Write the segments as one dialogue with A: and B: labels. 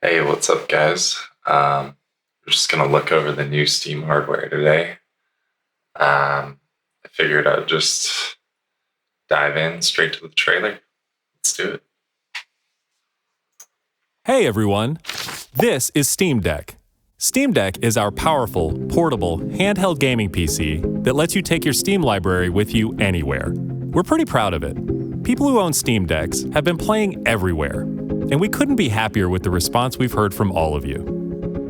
A: Hey, what's up, guys? We're just gonna look over the new Steam hardware today. I figured I'd just dive in straight to the trailer. Let's do it.
B: Hey everyone, this is Steam Deck. Steam Deck is our powerful, portable, handheld gaming PC that lets you take your Steam library with you anywhere. We're pretty proud of it. People who own Steam Decks have been playing everywhere, and we couldn't be happier with the response we've heard from all of you.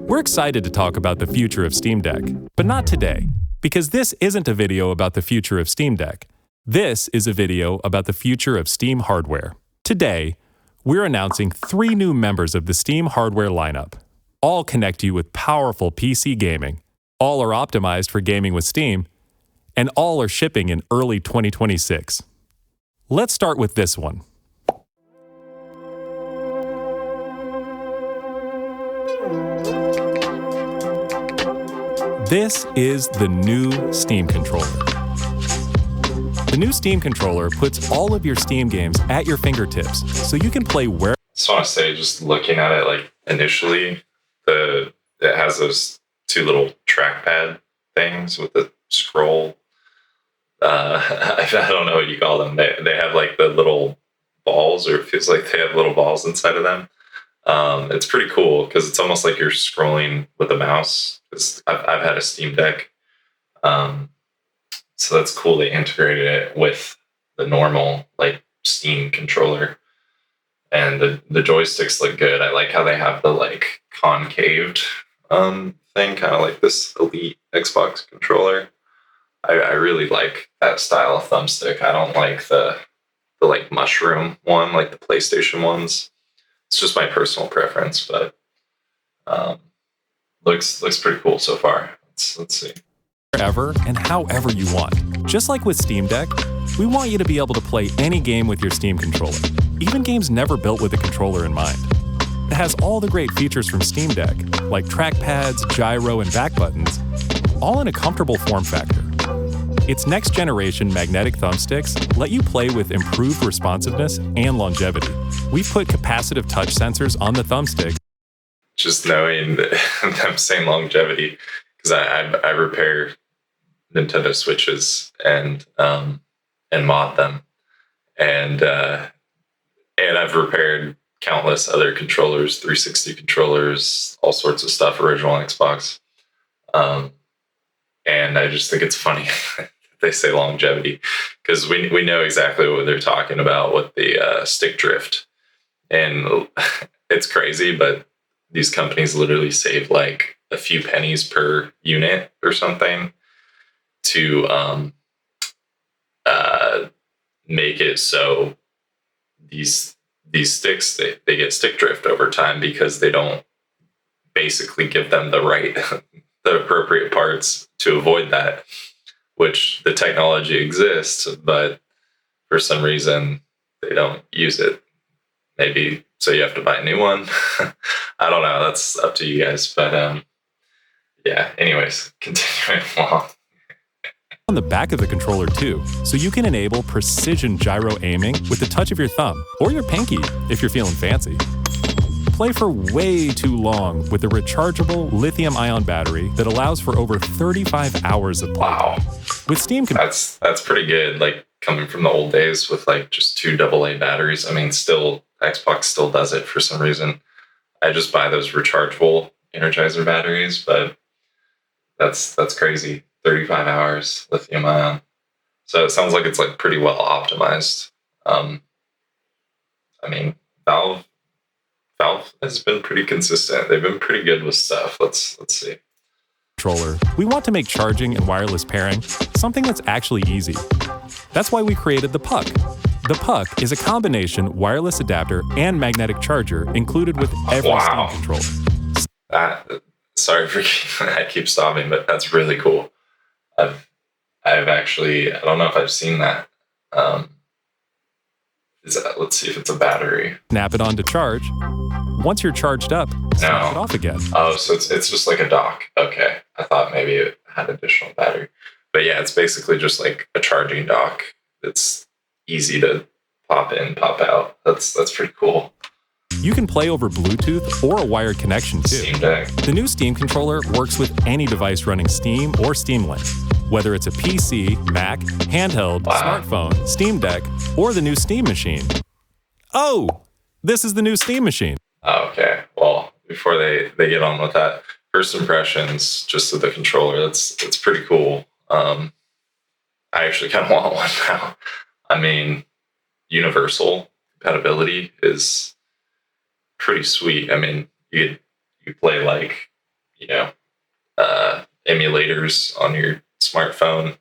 B: We're excited to talk about the future of Steam Deck, but not today, because this isn't a video about the future of Steam Deck. This is a video about the future of Steam hardware. Today, we're announcing 3 new members of the Steam hardware lineup. All connect you with powerful PC gaming. All are optimized for gaming with Steam, and all are shipping in early 2026. Let's start with this one. This is the new Steam controller. The new Steam controller puts all of your Steam games at your fingertips, so you can play where.
A: Just want to say, just looking at it, like initially, it has those 2 little trackpad things with the scroll. I don't know what you call them. They have like the little balls, or it feels like they have little balls inside of them. It's pretty cool because it's almost like you're scrolling with a mouse. Because I've had a Steam Deck, so that's cool. They integrated it with the normal like Steam controller, and the joysticks look good. I like how they have the like concaved thing, kind of like this Elite Xbox controller. I really like that style of thumbstick. I don't like the like mushroom one, like the PlayStation ones. It's just my personal preference, but looks pretty cool so far. Let's see.
B: Wherever and however you want. Just like with Steam Deck, we want you to be able to play any game with your Steam controller, even games never built with a controller in mind. It has all the great features from Steam Deck, like trackpads, gyro, and back buttons, all in a comfortable form factor. Its next-generation magnetic thumbsticks let you play with improved responsiveness and longevity. We've put capacitive touch sensors on the thumbstick.
A: Just knowing that I'm saying longevity, because I repair Nintendo Switches and mod them, and I've repaired countless other controllers, 360 controllers, all sorts of stuff, original Xbox, and I just think it's funny. They say longevity because we know exactly what they're talking about with the stick drift, and it's crazy, but these companies literally save like a few pennies per unit or something to make it so these sticks they get stick drift over time because they don't basically give them the appropriate parts to avoid that, which the technology exists, but for some reason they don't use it. Maybe so you have to buy a new one. I don't know. That's up to you guys. But yeah, anyways, continuing along.
B: On the back of the controller too, so you can enable precision gyro aiming with the touch of your thumb or your pinky if you're feeling fancy. Play for way too long with a rechargeable lithium-ion battery that allows for over 35 hours of play.
A: Wow.
B: With Steam,
A: that's pretty good. Like coming from the old days with like just 2 AA batteries. I mean, still Xbox still does it for some reason. I just buy those rechargeable Energizer batteries, but that's crazy. 35 hours lithium-ion. So it sounds like it's like pretty well optimized. I mean, Valve has been pretty consistent. They've been pretty good with stuff. Let's see.
B: Controller, we want to make charging and wireless pairing something that's actually easy. That's why we created the Puck. The Puck is a combination wireless adapter and magnetic charger included with every Steam controller.
A: Sorry for I keep stopping, but that's really cool. I've actually, I don't know if I've seen that. Let's see if it's a battery.
B: Snap it on to charge. Once you're charged up, snap it off again.
A: Oh, so it's just like a dock. Okay. I thought maybe it had additional battery. But yeah, it's basically just like a charging dock. It's easy to pop in, pop out. That's pretty cool.
B: You can play over Bluetooth or a wired connection too.
A: Steam Deck.
B: The new Steam controller works with any device running Steam or Steam Link, whether it's a PC, Mac, handheld, smartphone, Steam Deck, or the new Steam Machine. Oh, this is the new Steam Machine.
A: Okay, well, before they get on with that, first impressions just of the controller, it's pretty cool. I actually kind of want one now. I mean, universal compatibility is pretty sweet. I mean, you play like, emulators on your smartphone.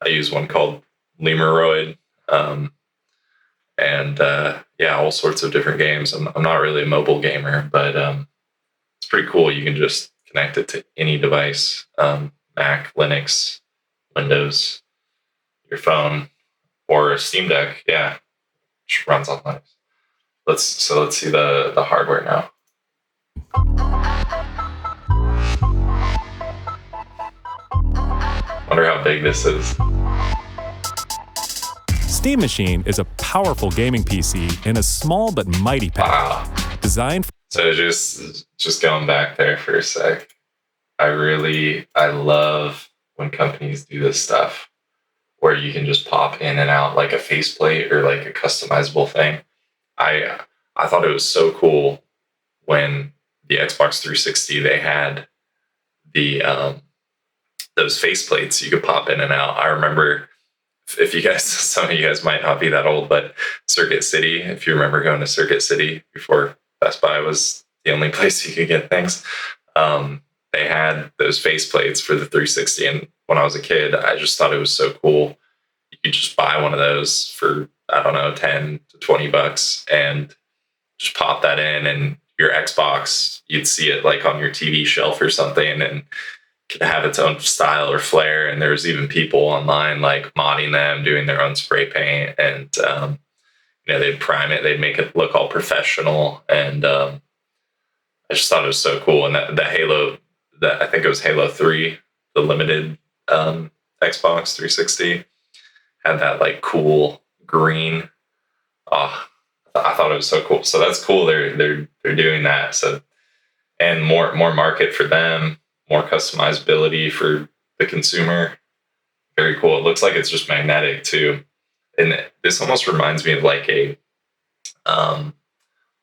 A: I use one called Lemeroid, and all sorts of different games. I'm not really a mobile gamer, but it's pretty cool. You can just connect it to any device, Mac, Linux, Windows, your phone, or a Steam Deck. Yeah, which runs on Linux. Let's see the hardware now. Wonder how big this is.
B: Steam Machine is a powerful gaming PC in a small but mighty package.
A: Wow.
B: Designed for
A: So just going back there for a sec. I love when companies do this stuff where you can just pop in and out like a faceplate or like a customizable thing. I thought it was so cool when the Xbox 360 they had the those faceplates you could pop in and out. I remember, if you guys, some of you guys might not be that old, but Circuit City, if you remember going to Circuit City before Best Buy was the only place you could get things, they had those faceplates for the 360. And when I was a kid, I just thought it was so cool. You could just buy one of those for, I don't know, 10 to 20 bucks and just pop that in, and your Xbox, you'd see it like on your TV shelf or something, and could have its own style or flair. And there was even people online like modding them, doing their own spray paint, and they'd prime it, they'd make it look all professional. And I just thought it was so cool. And that Halo, I think it was Halo 3, the limited Xbox 360, had that like cool green. I thought it was so cool. So that's cool. They're doing that. So, and more market for them, more customizability for the consumer. Very cool. It looks like it's just magnetic too. And this almost reminds me of like a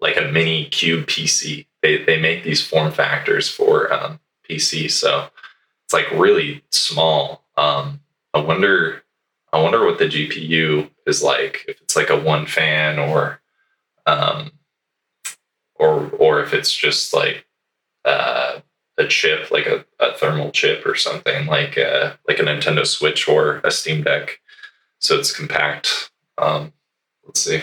A: mini cube PC. They make these form factors for PC, so it's like really small. I wonder what the GPU is like. If it's like a one fan, or if it's just like a chip, like a thermal chip or something, like a Nintendo Switch or a Steam Deck. So it's compact. Let's see.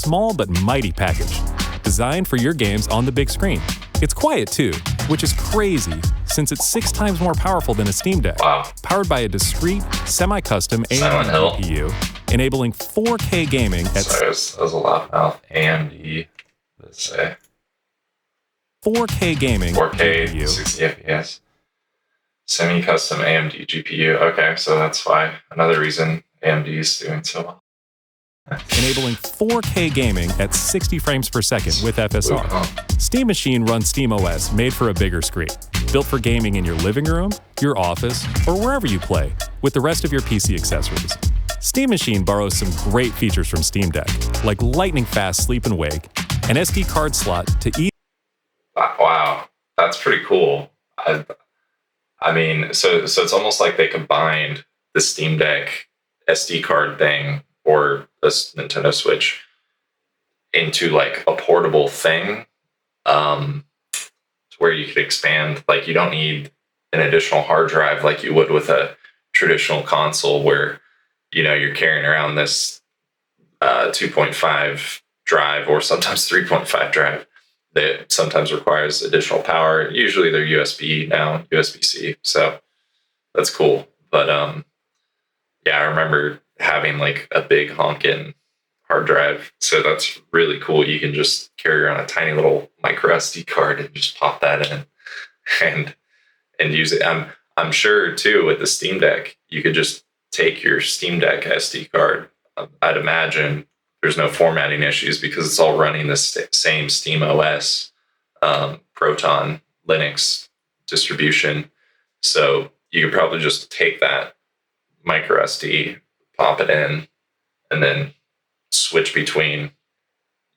B: small but mighty package, designed for your games on the big screen. It's quiet too, which is crazy since it's 6 times more powerful than a Steam Deck.
A: Wow.
B: Powered by a discrete, semi-custom AMD
A: Silent Hill.
B: GPU, enabling 4K gaming at
A: Sorry, that was a loud mouth. AMD, let's say
B: 4K gaming
A: 4K,
B: GPU,
A: 60 FPS. Semi-custom AMD GPU. Okay, so that's why. Another reason AMD is doing so well.
B: enabling 4K gaming at 60 frames per second with FSR. Steam Machine runs SteamOS, made for a bigger screen. Built for gaming in your living room, your office, or wherever you play, with the rest of your PC accessories. Steam Machine borrows some great features from Steam Deck, like lightning-fast sleep and wake, an SD card slot to ease.
A: Wow, that's pretty cool. I mean, so it's almost like they combined the Steam Deck SD card thing or the Nintendo Switch into like a portable thing, to where you could expand. Like, you don't need an additional hard drive like you would with a traditional console, where you're carrying around this 2.5 drive, or sometimes 3.5 drive, that sometimes requires additional power. Usually they're USB now, USB-C. So that's cool. But yeah, I remember having like a big honkin' hard drive. So that's really cool. You can just carry around a tiny little micro SD card and just pop that in and use it. I'm sure too with the Steam Deck, you could just take your Steam Deck SD card. I'd imagine there's no formatting issues because it's all running the same Steam OS, Proton Linux distribution. So you could probably just take that micro SD, pop it in, and then switch between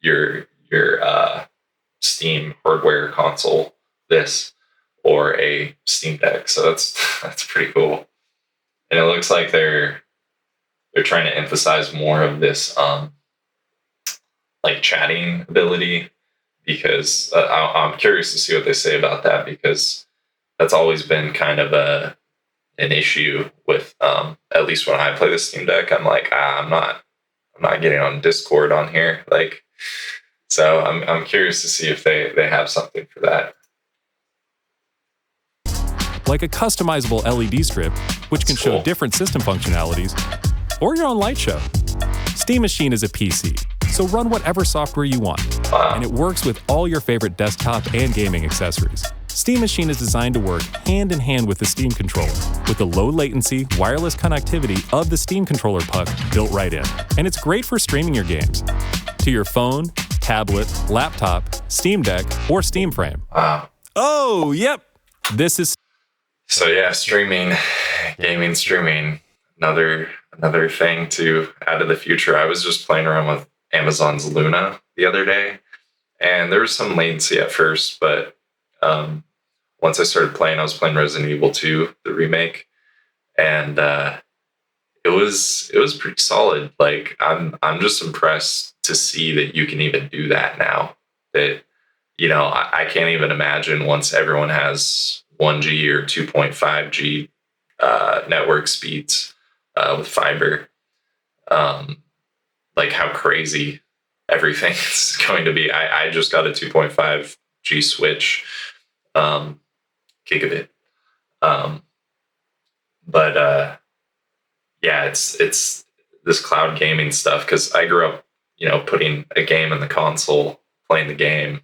A: your Steam hardware console, this, or a Steam Deck. So that's pretty cool. And it looks like they're trying to emphasize more of this like chatting ability, because I'm curious to see what they say about that, because that's always been kind of an issue with at least when I play the Steam Deck. I'm like, I'm not getting on Discord on here, like. So I'm curious to see if they have something for that.
B: Like a customizable LED strip, which can show different system functionalities, or your own light show. Steam Machine is a PC, so run whatever software you want, and it works with all your favorite desktop and gaming accessories. Steam Machine is designed to work hand in hand with the Steam controller, with the low latency, wireless connectivity of the Steam controller puck built right in. And it's great for streaming your games to your phone, tablet, laptop, Steam Deck, or Steam Frame.
A: Wow.
B: Oh, yep. This is...
A: So yeah, gaming streaming, another thing to add to the future. I was just playing around with Amazon's Luna the other day, and there was some latency at first, but once I started playing, I was playing Resident Evil 2, the remake, and it was pretty solid. Like I'm just impressed to see that you can even do that now. That, you know, I can't even imagine once everyone has 1G or 2.5G network speeds with fiber, like how crazy everything is going to be. I just got a 2.5G switch, gigabit, but yeah, it's this cloud gaming stuff, because I grew up, you know, putting a game in the console, playing the game,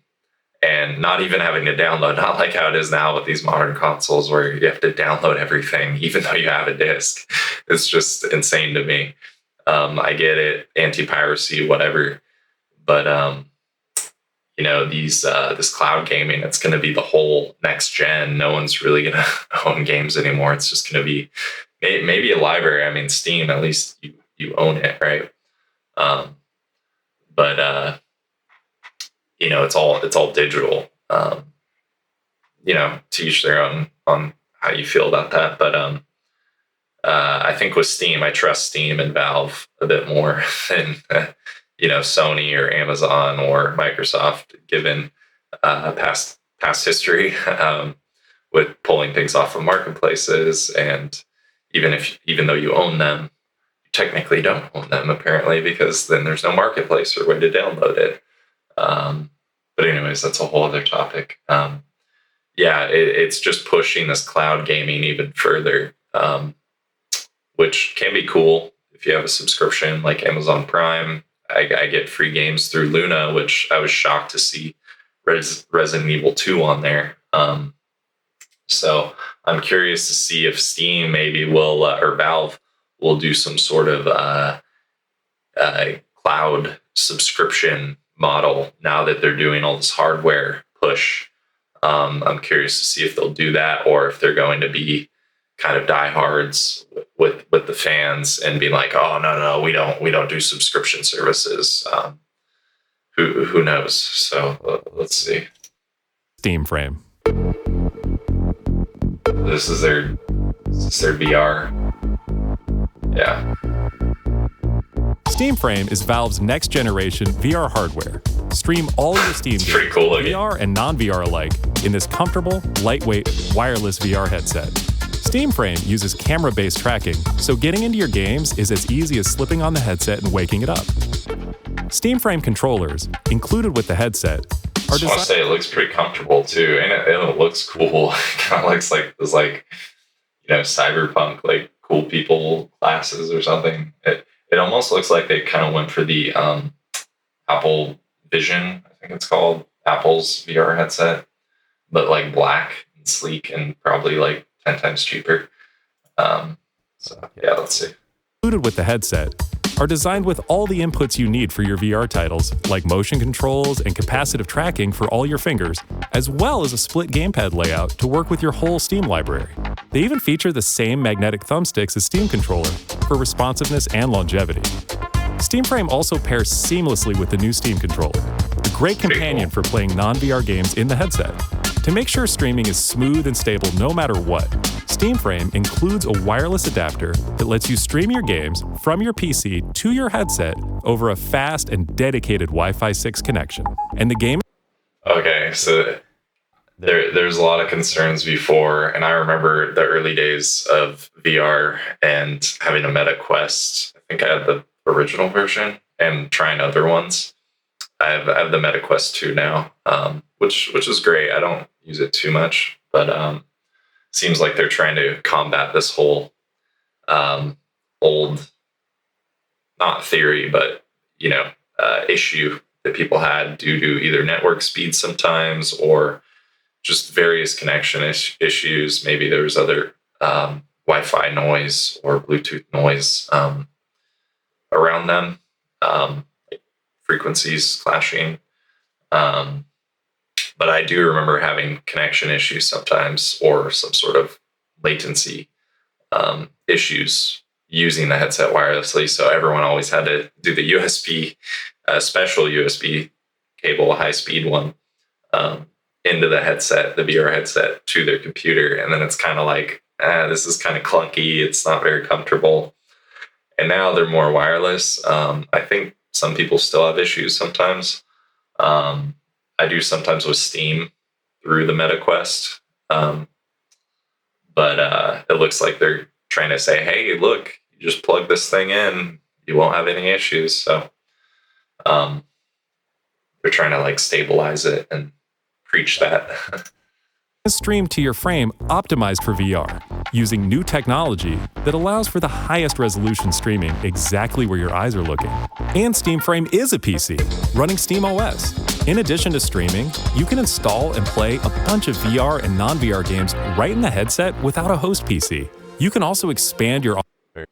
A: and not even having to download, not like how it is now with these modern consoles where you have to download everything, even though you have a disc. It's just insane to me. I get it, anti-piracy, whatever, but you know, this cloud gaming, it's going to be the whole next gen. No one's really going to own games anymore. It's just going to be maybe a library. I mean, Steam, at least you own it, right? But you know, it's all digital. You know, to each their own on how you feel about that. But I think with Steam, I trust Steam and Valve a bit more than you know, Sony or Amazon or Microsoft, given past history with pulling things off of marketplaces. And even though you own them, you technically don't own them, apparently, because then there's no marketplace or way to download it. But anyways, that's a whole other topic. Yeah, it's just pushing this cloud gaming even further, which can be cool if you have a subscription like Amazon Prime. I get free games through Luna, which I was shocked to see Resident Evil 2 on there. So I'm curious to see if Steam maybe will, or Valve will do some sort of cloud subscription model now that they're doing all this hardware push. I'm curious to see if they'll do that, or if they're going to be kind of diehards with the fans and be like, oh no, we don't do subscription services. Who knows? So let's see.
B: Steam Frame.
A: This is their VR. Yeah.
B: Steam Frame is Valve's next generation VR hardware. Stream all your Steam games,
A: pretty cool looking.
B: VR and non-VR alike, in this comfortable, lightweight, wireless VR headset. Steam Frame uses camera-based tracking, so getting into your games is as easy as slipping on the headset and waking it up. Steam Frame controllers, included with the headset, are
A: I want to say it looks pretty comfortable too, and it looks cool. It kind of looks like this, like, you know, cyberpunk, like cool people glasses or something. It almost looks like they kind of went for the Apple Vision, I think it's called, Apple's VR headset, but like black and sleek and probably like 10 times cheaper. So yeah, let's see.
B: Included with the headset are designed with all the inputs you need for your VR titles, like motion controls and capacitive tracking for all your fingers, as well as a split gamepad layout to work with your whole Steam library. They even feature the same magnetic thumbsticks as Steam Controller for responsiveness and longevity. SteamFrame also pairs seamlessly with the new Steam Controller, a great companion for playing non-VR games in the headset. To make sure streaming is smooth and stable no matter what, SteamFrame includes a wireless adapter that lets you stream your games from your PC to your headset over a fast and dedicated Wi-Fi 6 connection. And the game...
A: Okay, so there's a lot of concerns before, and I remember the early days of VR and having a Meta Quest. I think I had the original version and trying other ones. I have the Meta Quest 2 now, which is great. I don't use it too much, but seems like they're trying to combat this whole old, not theory, but issue that people had due to either network speed sometimes or just various connection issues. Maybe there was other Wi-Fi noise or Bluetooth noise around them, like frequencies clashing. But I do remember having connection issues sometimes or some sort of latency issues using the headset wirelessly. So everyone always had to do the USB, special USB cable, a high-speed one, into the headset, the VR headset, to their computer. And then it's kind of like, this is kind of clunky. It's not very comfortable. And now they're more wireless. I think some people still have issues sometimes. I do sometimes with Steam through the Meta Quest. But it looks like they're trying to say, hey, look, you just plug this thing in, you won't have any issues. So they're trying to like stabilize it and preach that.
B: Stream to your frame optimized for VR, using new technology that allows for the highest resolution streaming exactly where your eyes are looking. And SteamFrame is a PC, running SteamOS. In addition to streaming, you can install and play a bunch of VR and non-VR games right in the headset without a host PC. You can also expand your...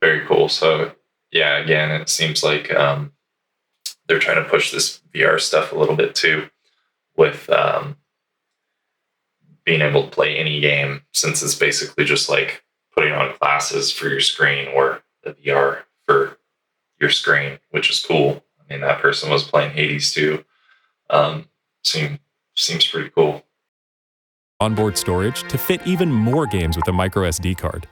A: Very cool. So yeah, again, it seems like they're trying to push this VR stuff a little bit too, with being able to play any game, since it's basically just like putting on glasses for your screen or the VR for your screen, which is cool. I mean, that person was playing Hades too. Seems pretty cool.
B: Onboard storage to fit even more games with a micro SD card.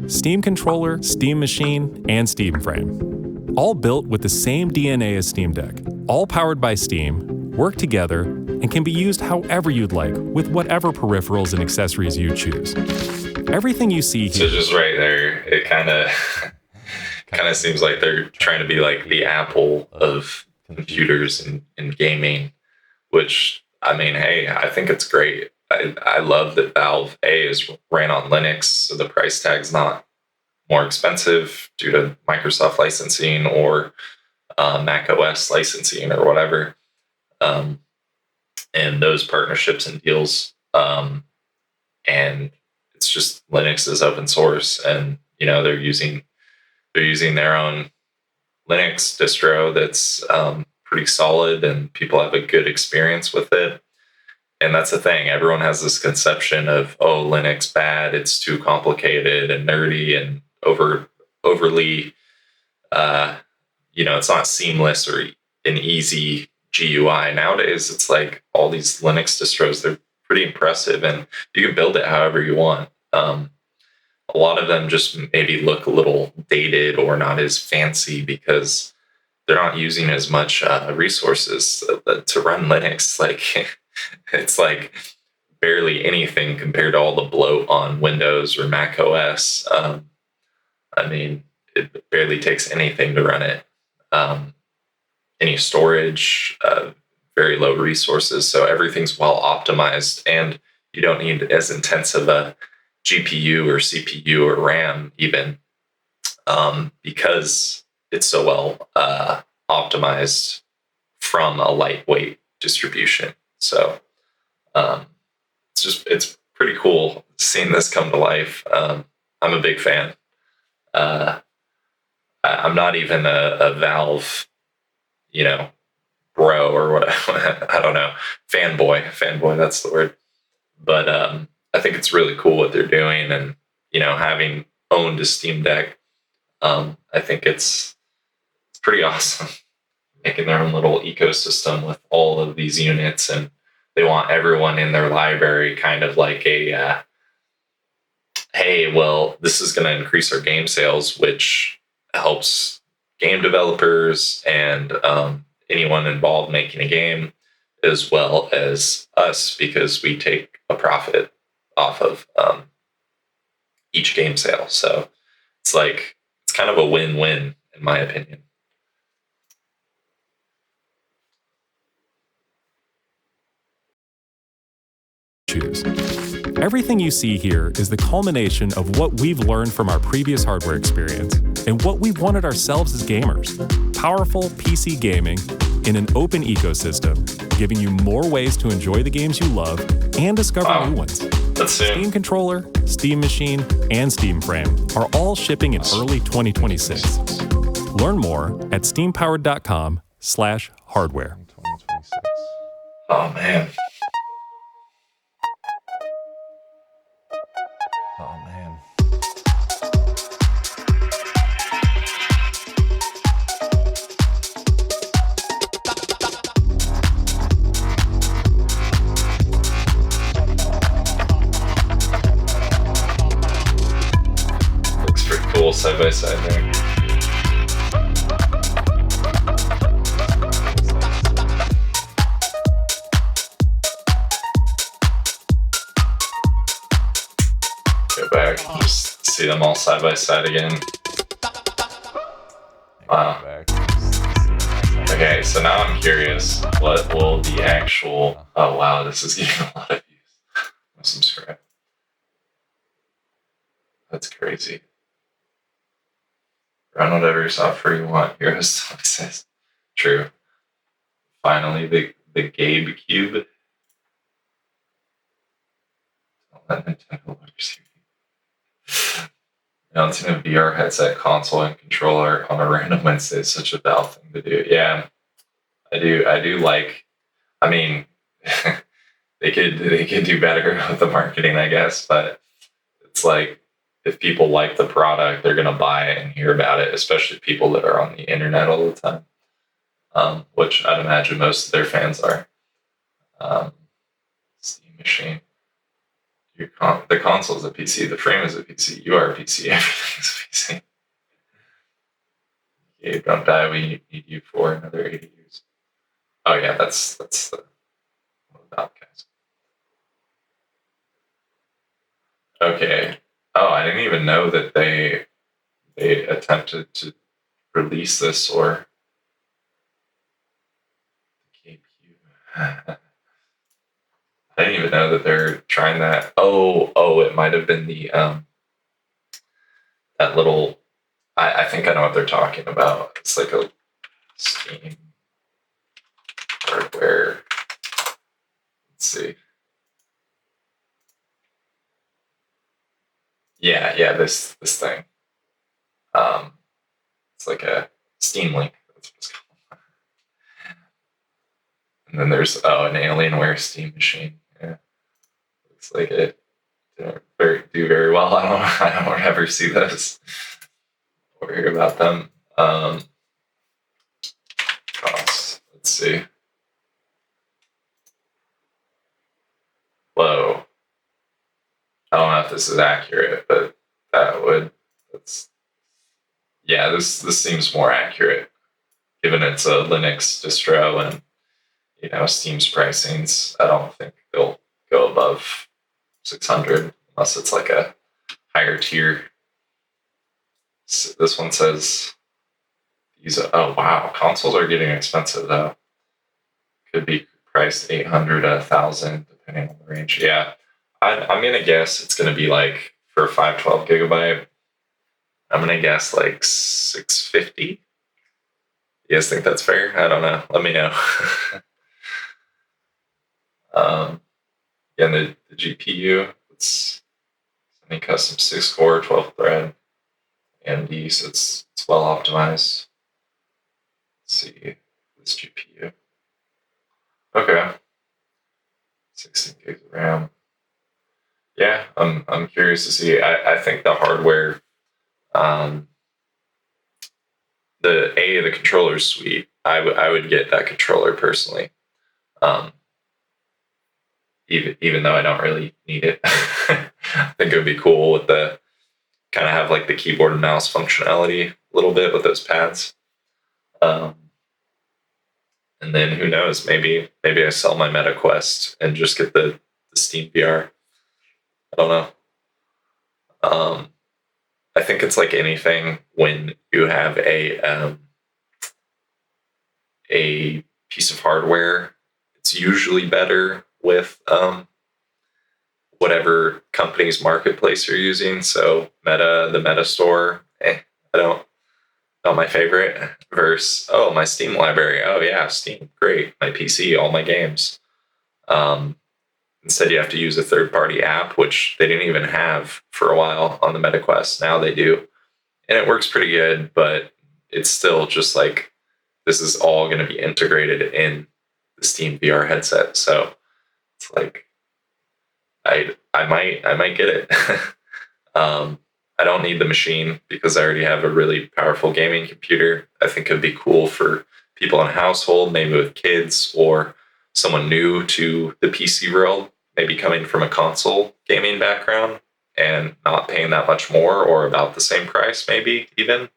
B: Steam Controller, Steam Machine, and SteamFrame. All built with the same DNA as Steam Deck. All powered by Steam, work together, and can be used however you'd like with whatever peripherals and accessories you choose. Everything you see here...
A: So just right there, it kind of seems like they're trying to be like the Apple of computers and gaming, which, I mean, hey, I think it's great. I love that Valve is ran on Linux, so the price tag's not more expensive due to Microsoft licensing or Mac OS licensing or whatever. And those partnerships and deals, and it's just Linux is open source, and they're using their own Linux distro that's pretty solid, and people have a good experience with it. And that's the thing. Everyone has this conception of, oh, Linux bad, it's too complicated and nerdy and overly, it's not seamless or an easy GUI. Nowadays, it's like all these Linux distros, they're pretty impressive, and you can build it however you want. A lot of them just maybe look a little dated or not as fancy because they're not using as much resources to run Linux. Like, it's like barely anything compared to all the bloat on Windows or Mac OS. I mean, it barely takes anything to run it. Any storage, very low resources. So everything's well optimized, and you don't need as intensive a GPU or CPU or RAM even, because it's so well optimized from a lightweight distribution. So it's pretty cool seeing this come to life. I'm a big fan. I'm not even a Valve, you know, bro or whatever. I don't know, fanboy. That's the word. But I think it's really cool what they're doing, and having owned a Steam Deck, I think it's pretty awesome. Making their own little ecosystem with all of these units, and they want everyone in their library kind of like a hey, well, this is going to increase our game sales, which helps game developers and anyone involved making a game, as well as us, because we take a profit off of each game sale. So it's kind of a win-win, in my opinion.
B: Choose. Everything you see here is the culmination of what we've learned from our previous hardware experience and what we've wanted ourselves as gamers. Powerful PC gaming in an open ecosystem, giving you more ways to enjoy the games you love and discover new ones. Steam Controller, Steam Machine, and Steam Frame are all shipping in early 2026. Learn more at steampowered.com/hardware.
A: Oh, man. Looks pretty cool side by side there. Back, just see them all side by side again. Wow. Okay, so now I'm curious, what will the actual... Oh wow, this is getting a lot of views. Subscribe. That's crazy. Run whatever software you want. Heroes says. True. Finally, the Gabe Cube. Don't let Nintendo lose. Announcing a VR headset, console, and controller on a random Wednesday is such a Valve thing to do. Yeah, I do like. I mean, they could do better with the marketing, I guess. But it's like, if people like the product, they're gonna buy it and hear about it. Especially people that are on the internet all the time, which I'd imagine most of their fans are. Steam Machine. The console is a PC, the frame is a PC, you are a PC, everything is a PC. Gabe, don't die, we need you for another 80 years. Oh yeah, that's the podcast. Okay. Oh, I didn't even know that they attempted to release this or GameCube. I didn't even know that they're trying that. Oh, it might have been the that little. I think I know what they're talking about. It's like a Steam hardware. Let's see. Yeah, this thing. It's like a Steam Link. That's what it's called. And then there's an Alienware Steam Machine. Yeah, looks like it didn't do very well. I don't ever see those or hear about them. Cost. Let's see. Whoa. I don't know if this is accurate, but this seems more accurate, given it's a Linux distro and Steam's pricings. I don't think they'll go above 600 unless it's like a higher tier. This one says oh wow, consoles are getting expensive though. Could be priced 800 to 1,000 depending on the range. Yeah, I'm gonna guess it's gonna be like, for 512 gigabyte, I'm gonna guess like 650. You guys think that's fair? I don't know. Let me know. And the GPU, it's semi-custom 6-core, 12 thread, AMD, so it's well optimized. Let's see this GPU. Okay, 16 gigs of RAM. Yeah, I'm curious to see. I think the hardware, um, the controller is sweet. I would get that controller personally. Um, even though I don't really need it. I think it would be cool with the kind of have like the keyboard and mouse functionality a little bit with those pads. Um, and then who knows? Maybe I sell my Meta Quest and just get the Steam VR. I don't know. I think it's like anything when you have a piece of hardware. It's usually better with whatever company's marketplace you're using. So the Meta Store, I don't not my favorite. Versus my Steam library. Oh yeah, Steam, great. My PC, all my games. Instead, you have to use a third-party app, which they didn't even have for a while on the MetaQuest. Now they do, and it works pretty good. But it's still just like this is all going to be integrated in the Steam VR headset. So it's like I might get it. I don't need the machine because I already have a really powerful gaming computer. I think it'd be cool for people in a household, maybe with kids or someone new to the PC world, maybe coming from a console gaming background and not paying that much more or about the same price, maybe even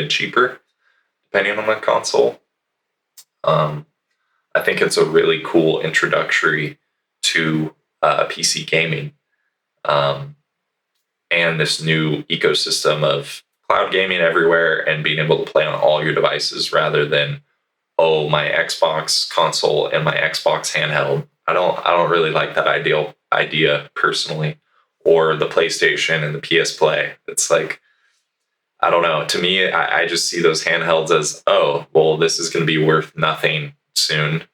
A: cheaper, depending on the console. I think it's a really cool introductory to PC gaming. And this new ecosystem of cloud gaming everywhere and being able to play on all your devices rather than my Xbox console and my Xbox handheld. I don't really like that idea personally, or the PlayStation and the PS Play. It's like, I don't know. To me, I just see those handhelds as, this is going to be worth nothing soon,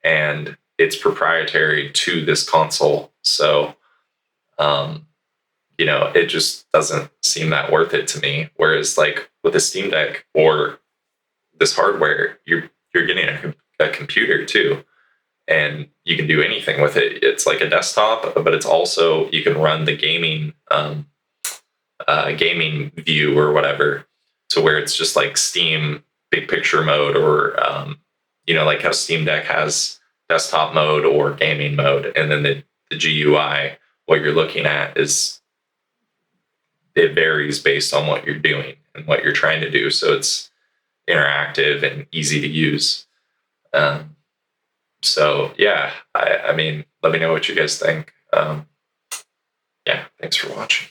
A: and it's proprietary to this console. So, it just doesn't seem that worth it to me. Whereas like with a Steam Deck or this hardware, you're getting a computer too, and you can do anything with it. It's like a desktop, but it's also, you can run the gaming gaming view or whatever, to where it's just like Steam big picture mode, or like how Steam Deck has desktop mode or gaming mode, and then the GUI, what you're looking at it varies based on what you're doing and what you're trying to do. So it's interactive and easy to use. So yeah, I mean, let me know what you guys think. Yeah, thanks for watching.